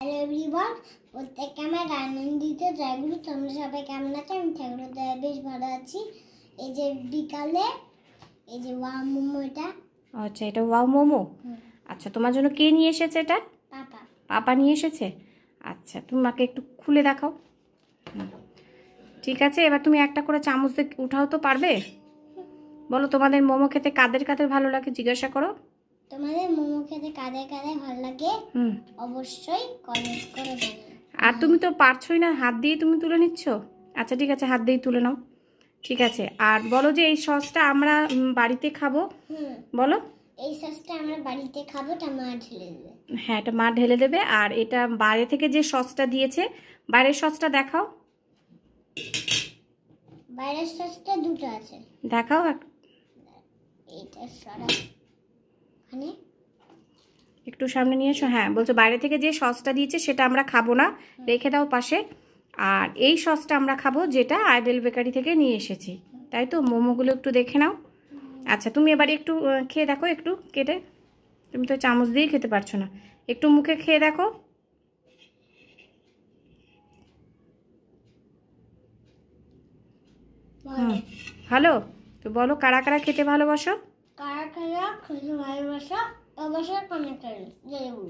Hello everyone, প্রত্যেককে আমার আনন্দিত জয়গুরু। তোমরা সবাই কেমন আছো? আমি ঠাকুরের দয়ায় বেশ ভালো আছি। এই যে বিকালে এই যে ওয়াও মোমো, এটা আচ্ছা, এটা ওয়াও মোমো। আচ্ছা, তোমার জন্য কে নিয়ে এসেছে এটা? পাপা। পাপা নিয়ে এসেছে। আচ্ছা, তুমি মাকে একটু খুলে দেখাও। ঠিক আছে, এবার তুমি একটা করে চামচ দিয়ে উঠাও তো, পারবে? বলো, তোমাদের মোমো খেতে কাদের কাদের ভালো লাগে জিজ্ঞাসা করো। তোমাদের মোমো খেতে কাদের কাদের ভালো লাগে অবশ্যই কমেন্ট করে জানাও। আর তুমি তো পারছোই না, হাত দিয়ে তুমি তুলে নিচ্ছ। আচ্ছা ঠিক আছে, হাত দিয়েই তুলে নাও। ঠিক আছে, আর বলো যে এই সসটা আমরা বাড়িতে খাবো। বলো, এই সসটা আমরা বাড়িতে খাবো, এটা মা ঢেলে দেবে। হ্যাঁ, এটা মা ঢেলে দেবে। আর এটা বাইরে থেকে যে সসটা দিয়েছে, বাইরের সসটা দেখাও। বাইরের সসটা দুটো আছে, দেখাও। এইটা সরা মানে একটু সামনে নিয়ে এসো। হ্যাঁ, বলছো বাইরে থেকে যে সসটা দিয়েছে সেটা আমরা খাবো না, রেখে দাও পাশে। আর এই সসটা আমরা খাবো, যেটা আইডেল বেকারি থেকে নিয়ে এসেছি। তাই তো, মোমোগুলো একটু দেখে নাও। আচ্ছা, তুমি এবারে একটু খেয়ে দেখো, একটু কেটে। তুমি তো চামচ দিয়েই খেতে পারছো না, একটু মুখে খেয়ে দেখো। ভালো তো, বলো কারা কারা খেতে ভালোবাসো? কারা কারা খেতে ভালোবাসা অবশ্যই কমেন্ট করে জানাও।